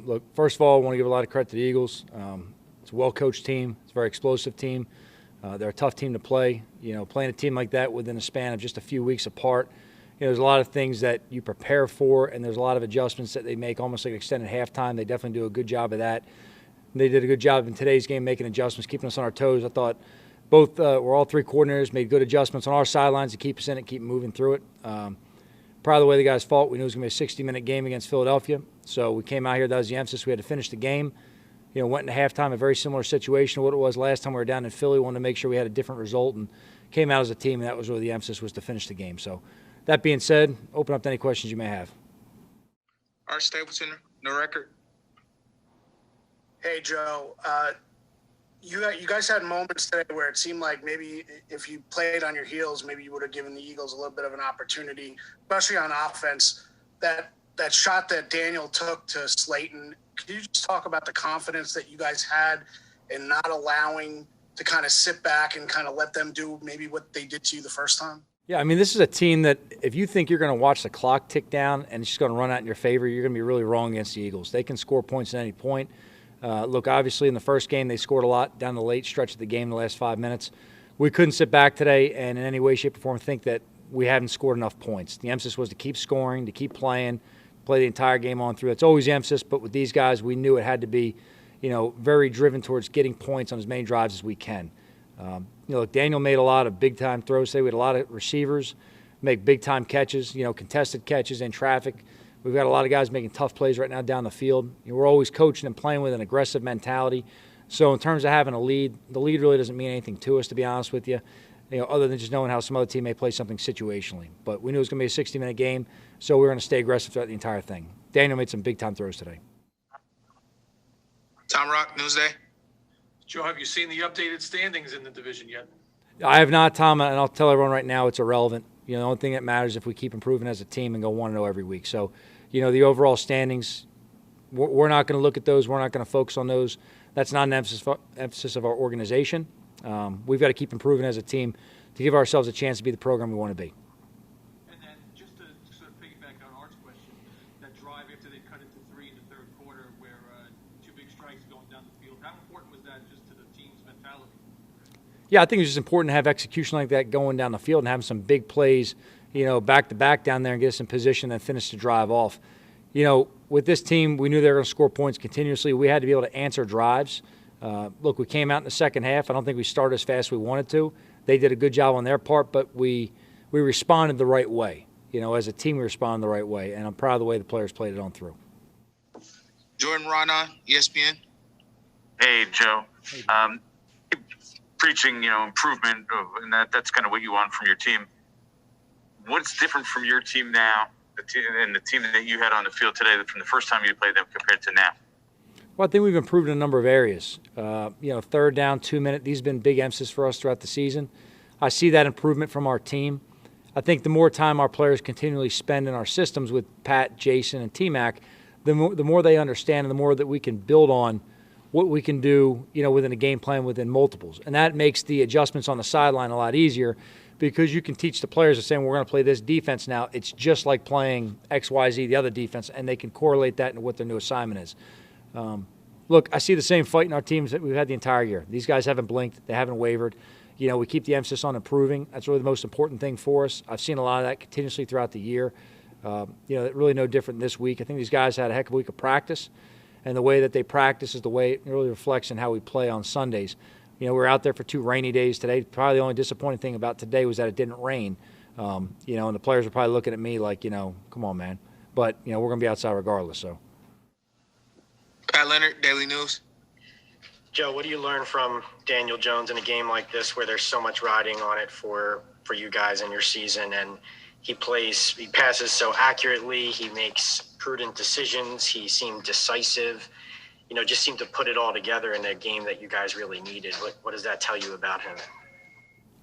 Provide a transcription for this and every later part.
Look, first of all, I want to give a lot of credit to the Eagles. It's a well-coached team. It's a very explosive team. They're a tough team to play. Playing a team like that within a span of just a few weeks apart, there's a lot of things that you prepare for, and there's a lot of adjustments that they make, almost like an extended halftime. They definitely do a good job of that. They did a good job in today's game making adjustments, keeping us on our toes. I thought all three coordinators made good adjustments on our sidelines to keep us in it, keep moving through it. Proud of the way the guys fought. We knew it was going to be a 60-minute game against Philadelphia. So we came out here. That was the emphasis. We had to finish the game. Went into halftime, a very similar situation to what it was last time we were down in Philly. Wanted to make sure we had a different result and came out as a team, and that was really the emphasis, was to finish the game. So that being said, open up to any questions you may have. Art Stapleton, no record. Hey, Joe. You guys had moments today where it seemed like maybe if you played on your heels, maybe you would have given the Eagles a little bit of an opportunity, especially on offense. That shot that Daniel took to Slayton, can you just talk about the confidence that you guys had in not allowing to kind of sit back and kind of let them do maybe what they did to you the first time? Yeah, this is a team that if you think you're going to watch the clock tick down and it's just going to run out in your favor, you're going to be really wrong against the Eagles. They can score points at any point. Look, obviously in the first game they scored a lot down the late stretch of the game, the last 5 minutes. We couldn't sit back today and in any way, shape, or form think that we haven't scored enough points. The emphasis was to keep scoring, to keep playing, play the entire game on through. That's always the emphasis, but with these guys we knew it had to be very driven towards getting points on as many drives as we can. Look, Daniel made a lot of big-time throws today. We had a lot of receivers make big-time catches, contested catches in traffic. We've got a lot of guys making tough plays right now down the field. We're always coaching and playing with an aggressive mentality. So in terms of having a lead, the lead really doesn't mean anything to us, to be honest with you, other than just knowing how some other team may play something situationally. But we knew it was going to be a 60-minute game, so we were going to stay aggressive throughout the entire thing. Daniel made some big-time throws today. Tom Rock, Newsday. Joe, have you seen the updated standings in the division yet? I have not, Tom, and I'll tell everyone right now it's irrelevant. The only thing that matters is if we keep improving as a team and go 1-0 every week. So, the overall standings, we're not going to look at those. We're not going to focus on those. That's not an emphasis of our organization. We've got to keep improving as a team to give ourselves a chance to be the program we want to be. And then just to sort of piggyback on Art's question, that drive after they cut it to 3 in the third quarter where 2 big strikes going down the field, how important was that just to the team's mentality? Yeah, I think it's just important to have execution like that going down the field and having some big plays, back-to-back down there and get us in position and finish the drive off. With this team, we knew they were going to score points continuously. We had to be able to answer drives. Look, we came out in the second half. I don't think we started as fast as we wanted to. They did a good job on their part, but we responded the right way. As a team, we responded the right way, and I'm proud of the way the players played it on through. Jordan Rana, ESPN. Hey, Joe. Preaching, improvement, and that's kind of what you want from your team. What's different from your team now and the team that you had on the field today from the first time you played them compared to now? Well, I think we've improved in a number of areas. Third down, 2 minute, these have been big emphasis for us throughout the season. I see that improvement from our team. I think the more time our players continually spend in our systems with Pat, Jason, and T-Mac, the more they understand and the more that we can build on what we can do, within a game plan within multiples. And that makes the adjustments on the sideline a lot easier because you can teach the players to say, we're going to play this defense now. It's just like playing XYZ, the other defense, and they can correlate that into what their new assignment is. Look, I see the same fight in our teams that we've had the entire year. These guys haven't blinked. They haven't wavered. We keep the emphasis on improving. That's really the most important thing for us. I've seen a lot of that continuously throughout the year. Really no different this week. I think these guys had a heck of a week of practice. And the way that they practice is the way it really reflects in how we play on Sundays. We're out there for 2 rainy days today. Probably the only disappointing thing about today was that it didn't rain. And the players are probably looking at me like, come on, man. But, we're going to be outside regardless. So, Pat Leonard, Daily News. Joe, what do you learn from Daniel Jones in a game like this where there's so much riding on it for you guys in your season? And he passes so accurately, he makes prudent decisions, he seemed decisive, just seemed to put it all together in a game that you guys really needed. What does that tell you about him?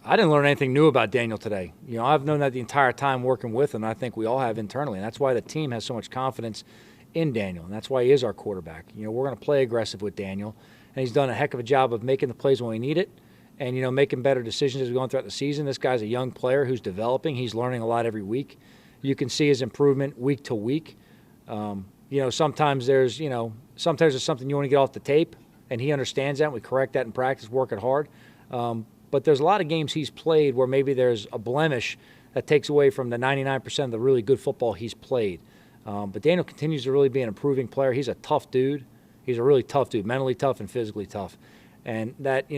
I didn't learn anything new about Daniel today. I've known that the entire time working with him, and I think we all have internally, and that's why the team has so much confidence in Daniel, and that's why he is our quarterback. We're going to play aggressive with Daniel, and he's done a heck of a job of making the plays when we need it, and, making better decisions as we go throughout the season. This guy's a young player who's developing. He's learning a lot every week. You can see his improvement week to week. Sometimes there's, sometimes it's something you want to get off the tape, and he understands that. And we correct that in practice, work it hard. But there's a lot of games he's played where maybe there's a blemish that takes away from the 99% of the really good football he's played. But Daniel continues to really be an improving player. He's a tough dude. He's a really tough dude, mentally tough and physically tough. And that,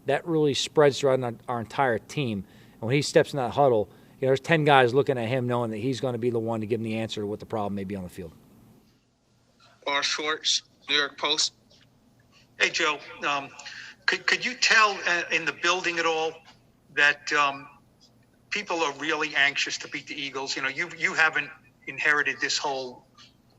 that really spreads throughout our entire team. And when he steps in that huddle, there's 10 guys looking at him knowing that he's going to be the one to give them the answer to what the problem may be on the field. R. Schwartz, New York Post. Hey, Joe. Could you tell in the building at all that people are really anxious to beat the Eagles? You haven't inherited this whole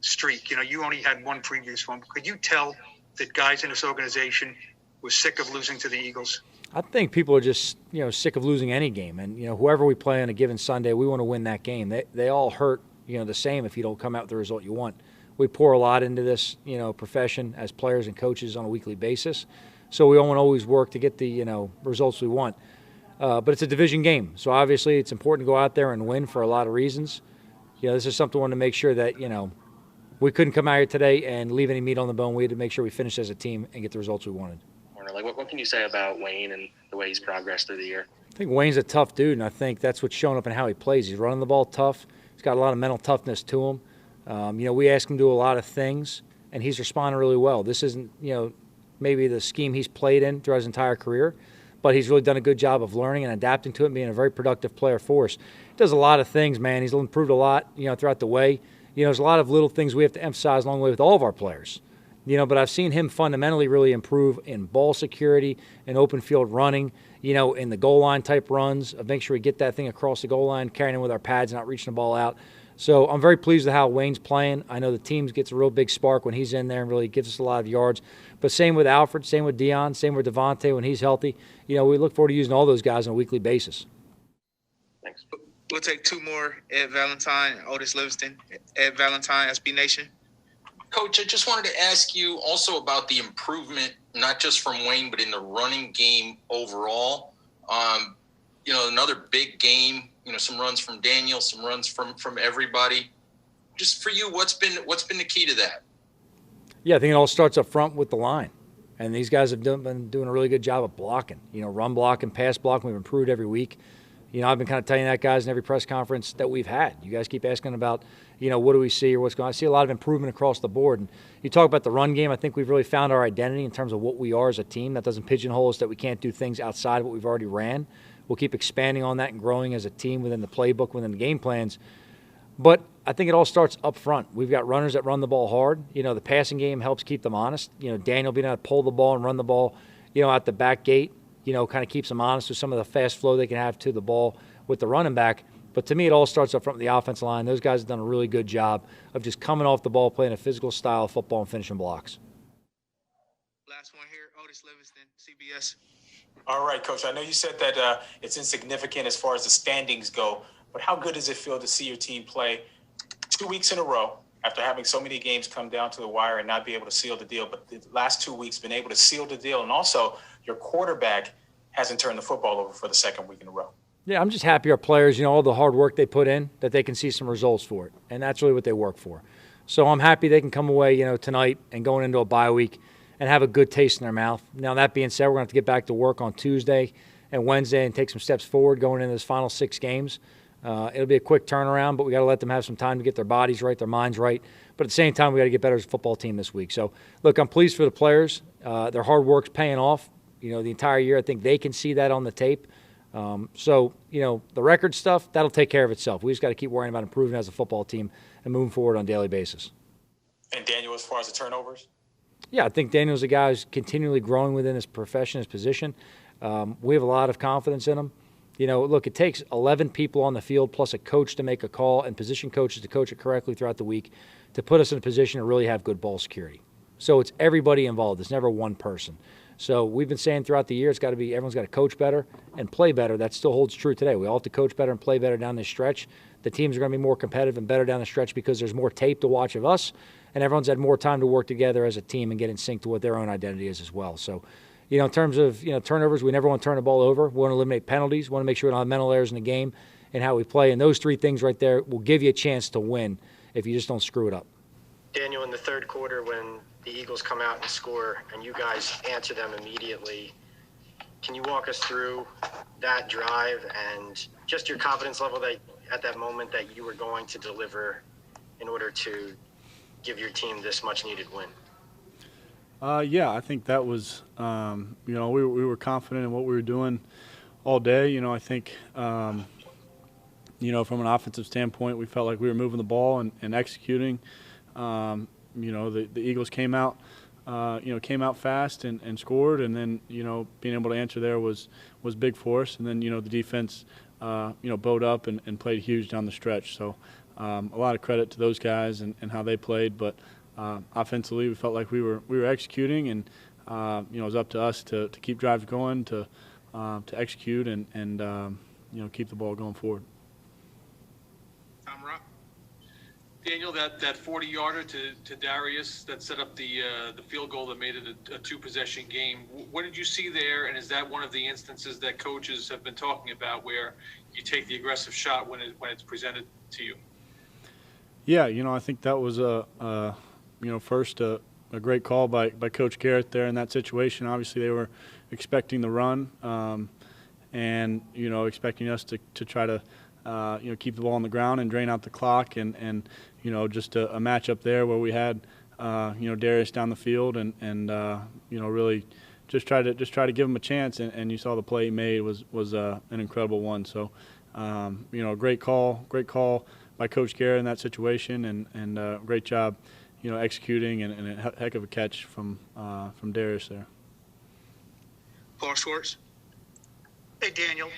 streak. You only had one previous one. Could you tell that guys in this organization were sick of losing to the Eagles? I think people are just, sick of losing any game. And, whoever we play on a given Sunday, we want to win that game. They all hurt, the same if you don't come out with the result you want. We pour a lot into this, profession as players and coaches on a weekly basis. So we won't always work to get the, results we want. But it's a division game. So obviously it's important to go out there and win for a lot of reasons. This is something we want to make sure that, we couldn't come out here today and leave any meat on the bone. We had to make sure we finished as a team and get the results we wanted. Like, what can you say about Wayne and the way he's progressed through the year? I think Wayne's a tough dude, and I think that's what's showing up in how he plays. He's running the ball tough. He's got a lot of mental toughness to him. We ask him to do a lot of things, and he's responding really well. This isn't, maybe the scheme he's played in throughout his entire career, but he's really done a good job of learning and adapting to it and being a very productive player for us. He does a lot of things, man. He's improved a lot, throughout the way. There's a lot of little things we have to emphasize along the way with all of our players. But I've seen him fundamentally really improve in ball security and open field running, in the goal line type runs, of make sure we get that thing across the goal line, carrying it with our pads, not reaching the ball out. So I'm very pleased with how Wayne's playing. I know the team gets a real big spark when he's in there and really gives us a lot of yards. But same with Alfred, same with Dion, same with Devontae when he's healthy. We look forward to using all those guys on a weekly basis. Thanks. We'll take two more. Ed Valentine, Otis Livingston. Ed Valentine, SB Nation. Coach, I just wanted to ask you also about the improvement, not just from Wayne, but in the running game overall. Another big game, some runs from Daniel, some runs from everybody. Just for you, what's been the key to that? Yeah, I think it all starts up front with the line. And these guys have been doing a really good job of blocking, run blocking, pass blocking. We've improved every week. I've been kind of telling that, guys, in every press conference that we've had. You guys keep asking about, what do we see or what's going on. I see a lot of improvement across the board. And you talk about the run game, I think we've really found our identity in terms of what we are as a team. That doesn't pigeonhole us that we can't do things outside of what we've already ran. We'll keep expanding on that and growing as a team within the playbook, within the game plans. But I think it all starts up front. We've got runners that run the ball hard. The passing game helps keep them honest. Daniel being able to pull the ball and run the ball, out the back gate, kind of keeps them honest with some of the fast flow they can have to the ball with the running back. But to me, it all starts up front with the offensive line. Those guys have done a really good job of just coming off the ball, playing a physical style of football and finishing blocks. Last one here, Otis Livingston, CBS. All right, Coach. I know you said that it's insignificant as far as the standings go, but how good does it feel to see your team play 2 weeks in a row after having so many games come down to the wire and not be able to seal the deal, but the last 2 weeks been able to seal the deal, and also your quarterback hasn't turned the football over for the second week in a row? Yeah, I'm just happy our players, all the hard work they put in, that they can see some results for it. And that's really what they work for. So I'm happy they can come away, tonight and going into a bye week and have a good taste in their mouth. Now, that being said, we're going to have to get back to work on Tuesday and Wednesday and take some steps forward going into those final 6 games. It'll be a quick turnaround, but we got to let them have some time to get their bodies right, their minds right. But at the same time, we got to get better as a football team this week. So, look, I'm pleased for the players. Their hard work's paying off, the entire year. I think they can see that on the tape. The record stuff, that'll take care of itself. We just got to keep worrying about improving as a football team and moving forward on a daily basis. And Daniel, as far as the turnovers? Yeah, I think Daniel's a guy who's continually growing within his profession, his position. We have a lot of confidence in him. Look, it takes 11 people on the field plus a coach to make a call and position coaches to coach it correctly throughout the week to put us in a position to really have good ball security. So it's everybody involved. It's never one person. So we've been saying throughout the year it's got to be everyone's got to coach better and play better. That still holds true today. We all have to coach better and play better down this stretch. The teams are going to be more competitive and better down the stretch because there's more tape to watch of us, and everyone's had more time to work together as a team and get in sync to what their own identity is as well. So, in terms of turnovers, we never want to turn the ball over. We want to eliminate penalties. We want to make sure we don't have mental errors in the game and how we play. And those 3 things right there will give you a chance to win if you just don't screw it up. Daniel, in the third quarter when the Eagles come out and score and you guys answer them immediately, can you walk us through that drive and just your confidence level that at that moment that you were going to deliver in order to give your team this much-needed win? Yeah, I think that was, we were confident in what we were doing all day. I think, from an offensive standpoint, we felt like we were moving the ball and executing. The Eagles came out fast and scored, and then, being able to answer there was big for us. And then, the defense, bowed up and played huge down the stretch. So a lot of credit to those guys and how they played. But offensively, we felt like we were executing, and it was up to us to keep drives going, to execute and keep the ball going forward. Tom Rock. Daniel, that 40-yarder to Darius that set up the field goal that made it a two-possession game. What did you see there, and is that one of the instances that coaches have been talking about where you take the aggressive shot when it's presented to you? Yeah, I think that was first a great call by Coach Garrett there in that situation. Obviously, they were expecting the run, and expecting us to try to keep the ball on the ground and drain out the clock, and just a matchup there where we had Darius down the field and really just try to give him a chance, and you saw the play he made was an incredible one. So great call by Coach Garrett in that situation, and great job executing, and a heck of a catch from Darius there. Paul Schwartz. Hey, Daniel,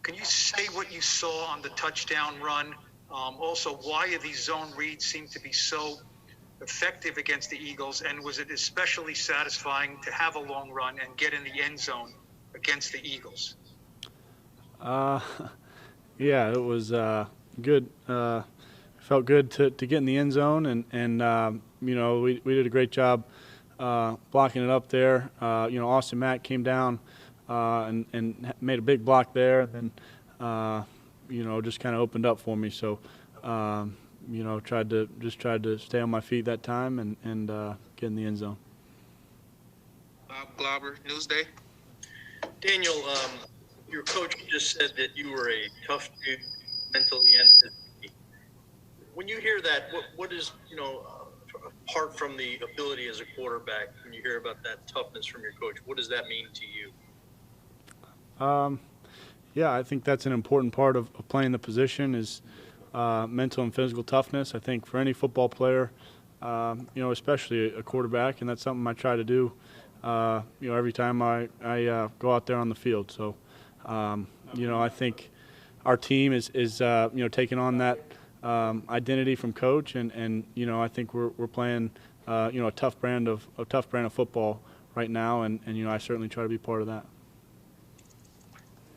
can you say what you saw on the touchdown run? Also, why are these zone reads seem to be so effective against the Eagles, and was it especially satisfying to have a long run and get in the end zone against the Eagles? Yeah, it was good. Felt good to get in the end zone, and we did a great job blocking it up there. Austin Mack came down and made a big block there, then just kind of opened up for me. So tried to stay on my feet that time and get in the end zone. Bob Glauber, Newsday. Daniel, your coach just said that you were a tough dude mentally and physically. When you hear that, what is, apart from the ability as a quarterback, when you hear about that toughness from your coach, what does that mean to you? Yeah, I think that's an important part of playing the position is mental and physical toughness. I think for any football player, especially a quarterback, and that's something I try to do, every time I go out there on the field. So, I think our team is taking on that identity from coach, and I think we're playing a tough brand of football right now, and I certainly try to be part of that.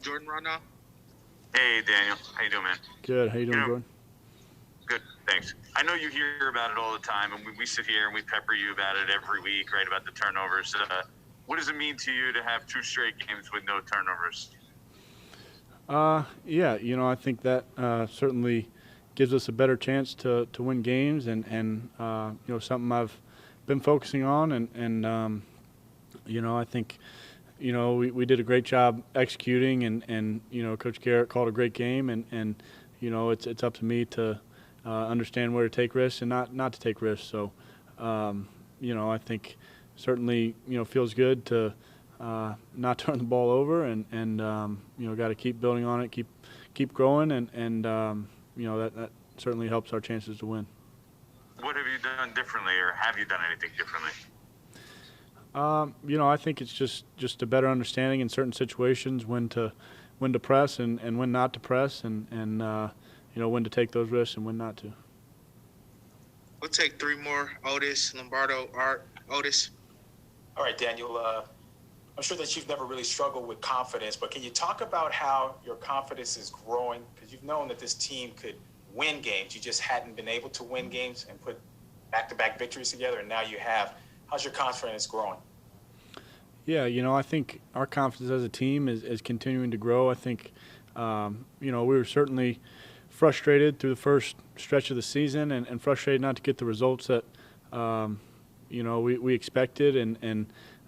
Jordan Ronald. Hey, Daniel. How you doing, man? Good. How you doing, Jordan? Good, thanks. I know you hear about it all the time, and we sit here and we pepper you about it every week, right, about the turnovers. What does it mean to you to have 2 straight games with no turnovers? Yeah, I think that certainly gives us a better chance to win games, and something I've been focusing on, and I think we did a great job executing, and Coach Garrett called a great game, and it's up to me to understand where to take risks and not to take risks. So I think certainly feels good to not turn the ball over, and got to keep building on it, keep growing, and that certainly helps our chances to win. What have you done differently, or have you done anything differently? I think it's just a better understanding in certain situations when to press and when not to press, and when to take those risks and when not to. We'll take 3 more. Otis, Lombardo, Art, Otis. All right, Daniel. I'm sure that you've never really struggled with confidence, but can you talk about how your confidence is growing? Because you've known that this team could win games. You just hadn't been able to win games and put back-to-back victories together, and now you have. How's your confidence growing? Yeah, I think our confidence as a team is continuing to grow. I think, we were certainly frustrated through the first stretch of the season and frustrated not to get the results that we expected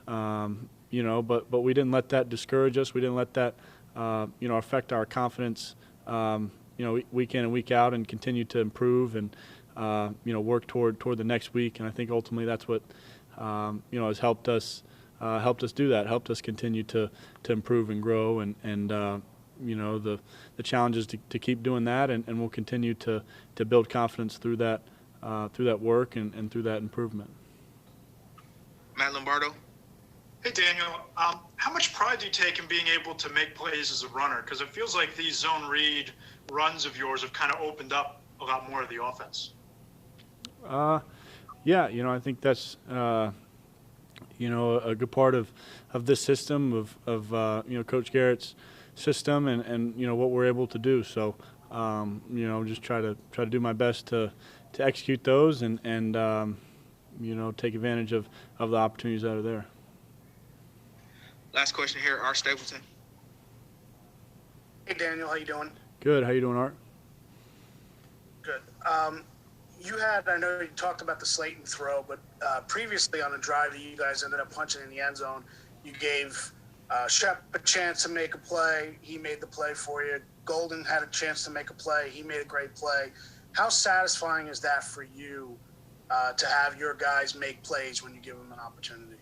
but we didn't let that discourage us. We didn't let that affect our confidence week in and week out, and continue to improve and work toward the next week. And I think ultimately that's what has helped us do that, helped us continue to improve and grow, and the challenge is to keep doing that, and we'll continue to build confidence through that work and through that improvement. Matt Lombardo. Hey, Daniel. How much pride do you take in being able to make plays as a runner? Because it feels like these zone read runs of yours have kind of opened up a lot more of the offense. Yeah, I think that's a good part of this system of Coach Garrett's system and what we're able to do. So just try to do my best to execute those and take advantage of the opportunities that are there. Last question here, Art Stapleton. Hey, Daniel, how you doing? Good. How you doing, Art? Good. I know you talked about the Slayton throw, but previously on a drive that you guys ended up punching in the end zone, you gave Shep a chance to make a play. He made the play for you. Golden had a chance to make a play. He made a great play. How satisfying is that for you to have your guys make plays when you give them an opportunity?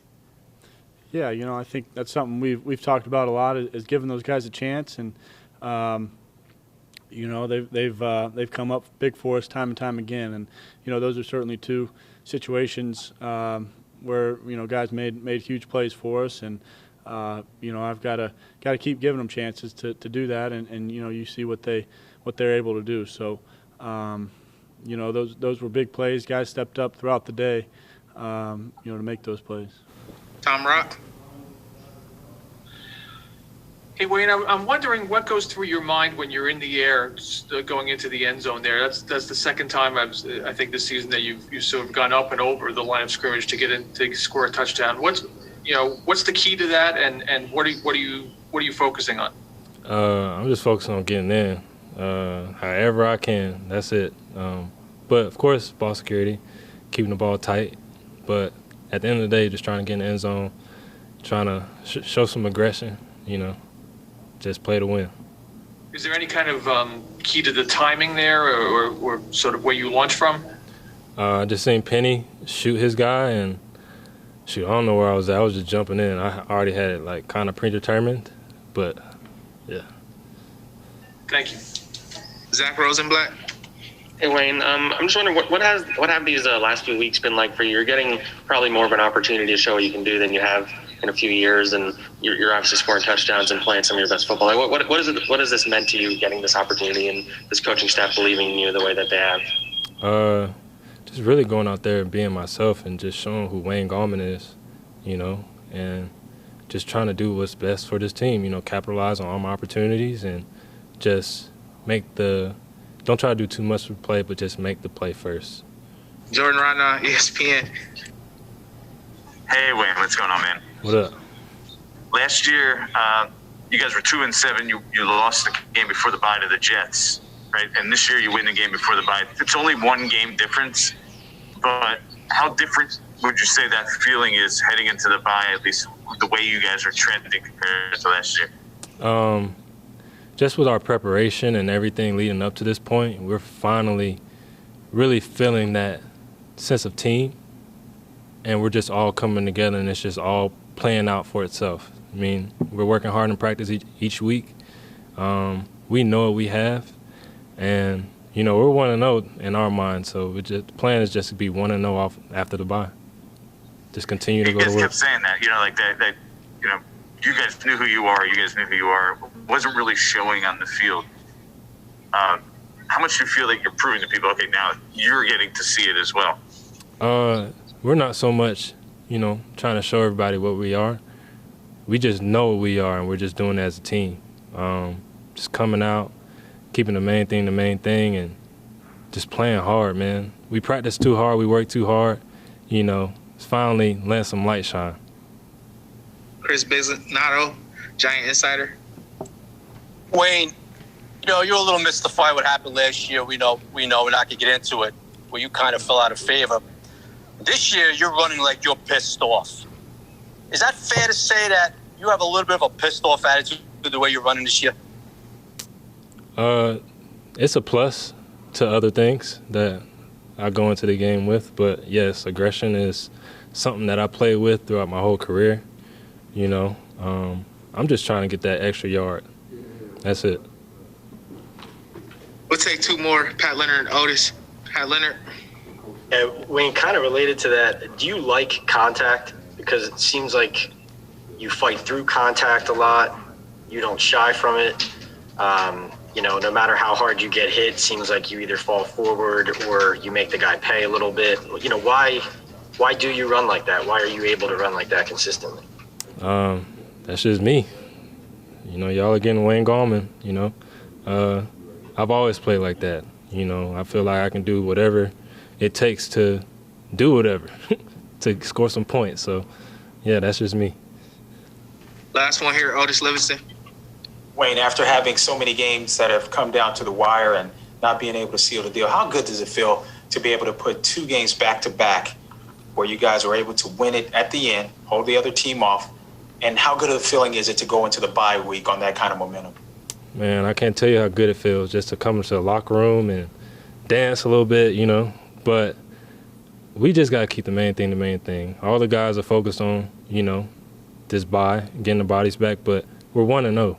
Yeah, I think that's something we've talked about a lot, is giving those guys a chance, and they've come up big for us time and time again, and those are certainly two situations where guys made huge plays for us, and I've got to keep giving them chances to do that, and you see what they're able to do. So those were big plays. Guys stepped up throughout the day, to make those plays. Tom Rock. Hey, Wayne, I'm wondering what goes through your mind when you're in the air going into the end zone there. That's the second time I think this season that you've sort of gone up and over the line of scrimmage to get in to score a touchdown. What's the key to that, and what are you focusing on? I'm just focusing on getting in however I can. That's it. But of course, ball security, keeping the ball tight. But at the end of the day, just trying to get in the end zone, trying to show some aggression, just play to win. Is there any kind of key to the timing there or sort of where you launch from? Just seeing Penny shoot his guy, and I don't know where I was at. I was just jumping in. I already had it kind of predetermined, but yeah. Thank you. Zach Rosenblatt. Hey, Wayne, I'm just wondering what have these last few weeks been like for you? You're getting probably more of an opportunity to show what you can do than you have in a few years, and you're obviously scoring touchdowns and playing some of your best football. What has this meant to you, getting this opportunity and this coaching staff believing in you the way that they have? Just really going out there and being myself and just showing who Wayne Gallman is, and just trying to do what's best for this team, capitalize on all my opportunities and just don't try to do too much for play, but just make the play first. Jordan Rana, ESPN. Hey, Wayne, what's going on, man? What up? Last year, you guys were 2-7. You lost the game before the bye to the Jets, right? And this year you win the game before the bye. It's only one game difference, but how different would you say that feeling is heading into the bye, at least the way you guys are trending compared to last year? Just with our preparation and everything leading up to this point, we're finally really feeling that sense of team, and we're just all coming together, and it's just all playing out for itself. I mean, we're working hard in practice each week. We know what we have, and we're 1-0 in our mind. So the plan is just to be 1-0 off after the bye. Just continue to go to work. You guys kept saying that, that you guys knew who you are. You guys knew who you are. It wasn't really showing on the field. How much do you feel like you're proving to people? Okay, now you're getting to see it as well. We're not so much, trying to show everybody what we are. We just know what we are, and we're just doing it as a team. Just coming out, keeping the main thing, and just playing hard, man. We practice too hard. We work too hard. It's finally letting some light shine. Chris Bisonato, Giant Insider. Wayne, you're a little mystified what happened last year. We know we're not going to get into it, where you kind of fell out of favor. This year, you're running like you're pissed off. Is that fair to say that you have a little bit of a pissed off attitude to the way you're running this year? It's a plus to other things that I go into the game with. But, yes, aggression is something that I play with throughout my whole career. I'm just trying to get that extra yard. That's it. We'll take two more, Pat Leonard and Otis. Pat Leonard. Wayne, kind of related to that, do you like contact? Because it seems like you fight through contact a lot. You don't shy from it. No matter how hard you get hit, it seems like you either fall forward or you make the guy pay a little bit. Why do you run like that? Why are you able to run like that consistently? That's just me. Y'all are getting Wayne Gallman, I've always played like that. I feel like I can do whatever it takes to do whatever to score some points. So, yeah, that's just me. Last one here, Otis Livingston. Wayne, after having so many games that have come down to the wire and not being able to seal the deal, how good does it feel to be able to put 2 games back-to-back where you guys were able to win it at the end, hold the other team off, and how good of a feeling is it to go into the bye week on that kind of momentum? Man, I can't tell you how good it feels just to come into the locker room and dance a little bit, But we just got to keep the main thing. All the guys are focused on, this bye, getting the bodies back. But we're 1-0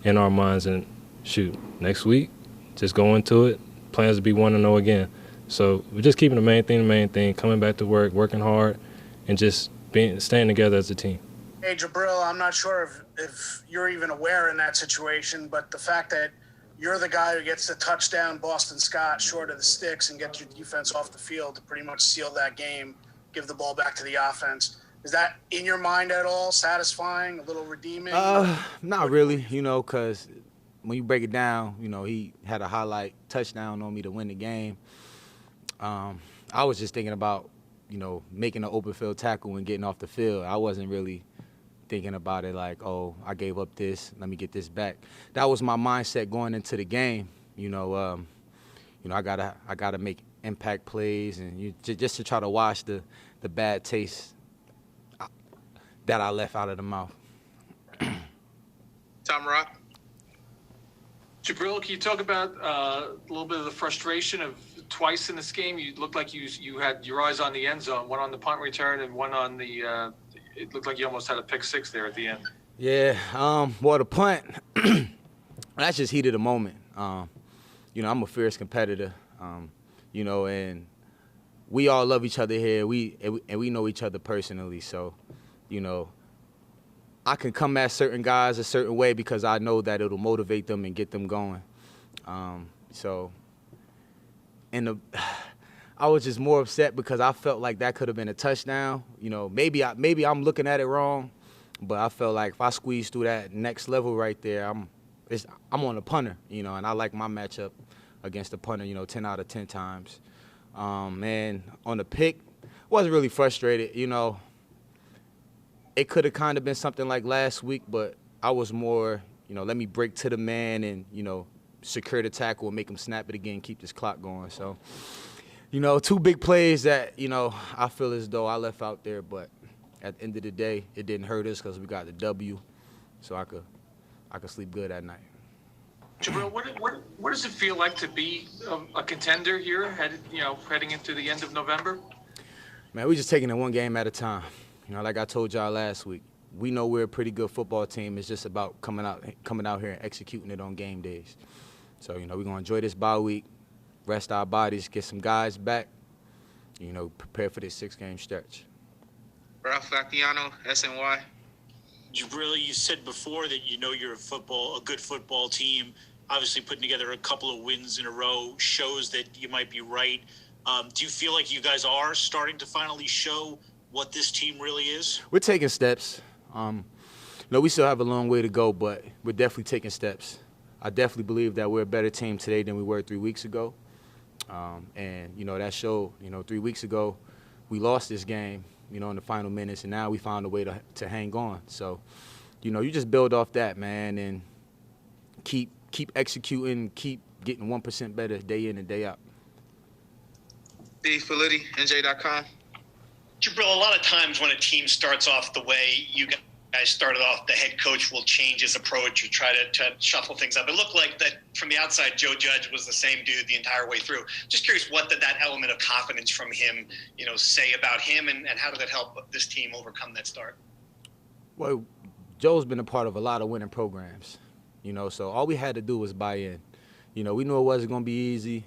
in our minds. And, shoot, next week, just go into it. Plans to be 1-0 again. So we're just keeping the main thing, coming back to work, working hard, and just staying together as a team. Hey, Jabrill, I'm not sure if you're even aware in that situation, but the fact that you're the guy who gets the touchdown, Boston Scott, short of the sticks, and get your defense off the field to pretty much seal that game, give the ball back to the offense. Is that in your mind at all? Satisfying, a little redeeming? Not really, because when you break it down, he had a highlight touchdown on me to win the game. I was just thinking about, making an open field tackle and getting off the field. I wasn't really thinking about it like, oh, I gave up this, let me get this back. That was my mindset going into the game. I gotta make impact plays and just to try to wash the bad taste that I left out of the mouth. Tom Rock. Jabrill, can you talk about a little bit of the frustration of twice in this game? You looked like you had your eyes on the end zone, one on the punt return and one on the it looked like you almost had a pick six there at the end. Yeah, well, the punt, that's just heat of the moment. I'm a fierce competitor, and we all love each other here. We know each other personally, so, I can come at certain guys a certain way because I know that it'll motivate them and get them going. I was just more upset because I felt like that could have been a touchdown. Maybe I'm looking at it wrong, but I felt like if I squeeze through that next level right there, I'm on the punter, and I like my matchup against the punter, 10 out of 10 times. And on the pick, wasn't really frustrated, It could have kind of been something like last week, but I was more, let me break to the man and, secure the tackle and make him snap it again, keep this clock going. So, 2 big plays that, I feel as though I left out there, but at the end of the day, it didn't hurt us because we got the W, so I could sleep good at night. Jabrill, what does it feel like to be a contender here, heading into the end of November? Man, we're just taking it one game at a time. Like I told y'all last week, we know we're a pretty good football team. It's just about coming out here and executing it on game days. So, we're going to enjoy this bye week, rest our bodies, get some guys back, prepare for this 6-game stretch. Ralph Facciano, SNY. Jabrill, you said before that you're a good football team. Obviously, putting together a couple of wins in a row shows that you might be right. Do you feel like you guys are starting to finally show what this team really is? We're taking steps. We still have a long way to go, but we're definitely taking steps. I definitely believe that we're a better team today than we were 3 weeks ago. And that showed, 3 weeks ago, we lost this game, in the final minutes, and now we found a way to hang on. So, you just build off that, man, and keep keep executing, keep getting 1% better day in and day out. D. Felitti, NJ.com. Jabrill, a lot of times when a team starts off the way you guys started off, the head coach will change his approach or try to shuffle things up. It looked like that from the outside, Joe Judge was the same dude the entire way through. Just curious, what did that element of confidence from him, say about him, and how did that help this team overcome that start? Well, Joe's been a part of a lot of winning programs, so all we had to do was buy in. We knew it wasn't going to be easy.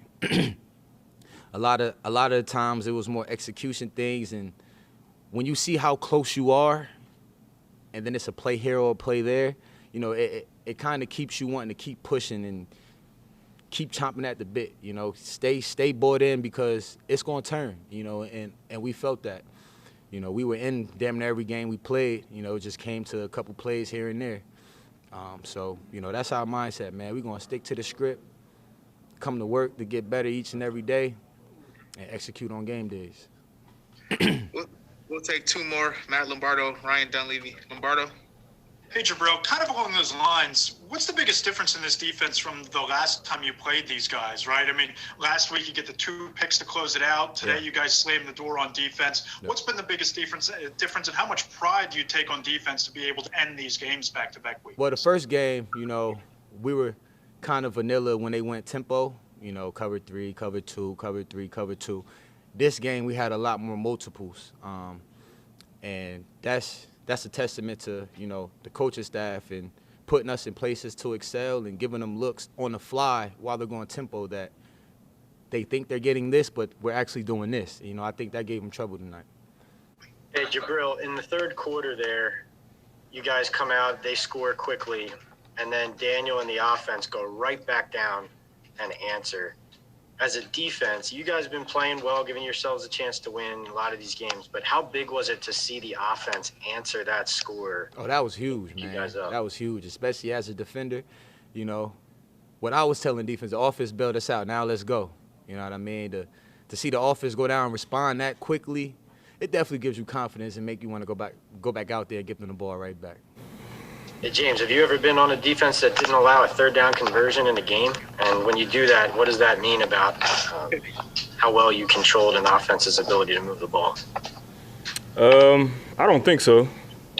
A lot of the times it was more execution things, and when you see how close you are, and then it's a play here or a play there, it kind of keeps you wanting to keep pushing and keep chomping at the bit. Stay bought in because it's going to turn. And we felt that. We were in damn near every game we played. It just came to a couple plays here and there. So that's our mindset, man. We're going to stick to the script, come to work to get better each and every day, and execute on game days. We'll take two more. Matt Lombardo, Ryan Dunleavy. Lombardo. Hey, Jabrill, kind of along those lines, what's the biggest difference in this defense from the last time you played these guys, right? I mean, last week you get the 2 picks to close it out. Today you guys slammed the door on defense. What's been the biggest difference, and how much pride do you take on defense to be able to end these games back-to-back weeks? Well, the first game, we were kind of vanilla when they went tempo, cover 3, cover 2, cover 3, cover 2. This game, we had a lot more multiples, and that's a testament to, the coaching staff and putting us in places to excel and giving them looks on the fly while they're going tempo that they think they're getting this, but we're actually doing this. I think that gave them trouble tonight. Hey, Jabrill, in the third quarter there, you guys come out, they score quickly, and then Daniel and the offense go right back down and answer. As a defense, you guys have been playing well, giving yourselves a chance to win a lot of these games, but how big was it to see the offense answer that score? Oh, that was huge, man. That was huge, especially as a defender. What I was telling defense, the offense bailed us out. Now let's go. You know what I mean? To see the offense go down and respond that quickly, it definitely gives you confidence and make you want to go back out there and give them the ball right back. Hey, James, have you ever been on a defense that didn't allow a third down conversion in a game? And when you do that, what does that mean about how well you controlled an offense's ability to move the ball? I don't think so.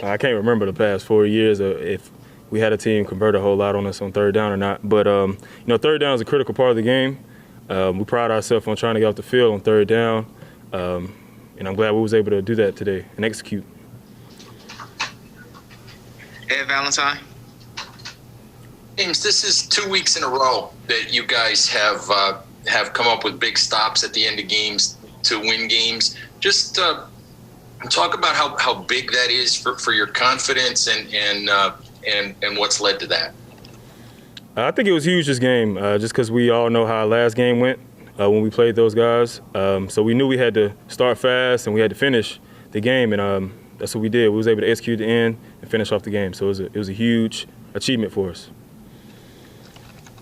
I can't remember the past 4 years if we had a team convert a whole lot on us on third down or not. But, third down is a critical part of the game. We pride ourselves on trying to get off the field on third down. And I'm glad we was able to do that today and execute. Ed Valentine. James, this is 2 weeks in a row that you guys have come up with big stops at the end of games to win games. Just talk about how big that is for your confidence and what's led to that. I think it was huge this game, just because we all know how our last game went when we played those guys. So we knew we had to start fast and we had to finish the game, and that's what we did. We was able to execute the end and finish off the game. So it was a huge achievement for us.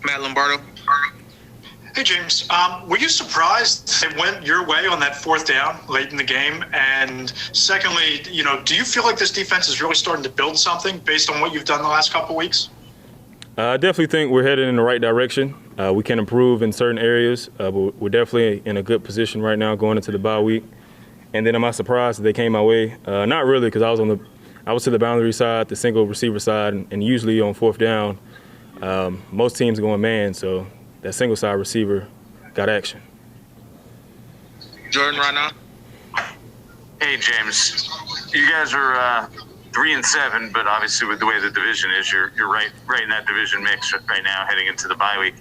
Matt Lombardo. Hey, James, were you surprised it went your way on that fourth down late in the game? And secondly, do you feel like this defense is really starting to build something based on what you've done the last couple of weeks? I definitely think we're headed in the right direction. We can improve in certain areas, but we're definitely in a good position right now going into the bye week. And then am I surprised that they came my way? Not really, because I was to the boundary side, the single receiver side, and usually on fourth down, most teams are going man, so that single side receiver got action. Jordan Rana. Hey, James. You guys are 3-7, but obviously with the way the division is, you're right in that division mix right now heading into the bye week.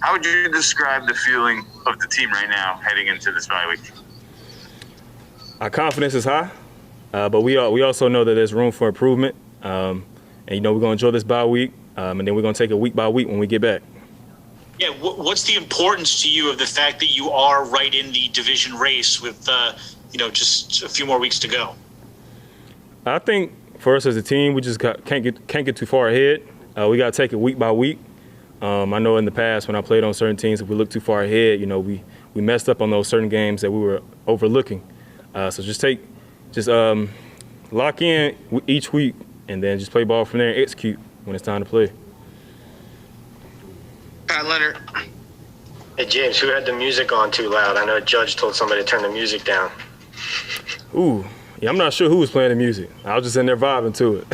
How would you describe the feeling of the team right now heading into this bye week? Our confidence is high, but we also know that there's room for improvement. And, we're going to enjoy this bye week, and then we're going to take it week by week when we get back. Yeah, what's the importance to you of the fact that you are right in the division race with, just a few more weeks to go? I think for us as a team, we just can't get too far ahead. We got to take it week by week. I know in the past when I played on certain teams, if we look too far ahead, we messed up on those certain games that we were overlooking. So just lock in each week and then just play ball from there and execute when it's time to play. Matt Leonard. Hey, James, who had the music on too loud? I know a judge told somebody to turn the music down. Ooh, yeah, I'm not sure who was playing the music. I was just in there vibing to it.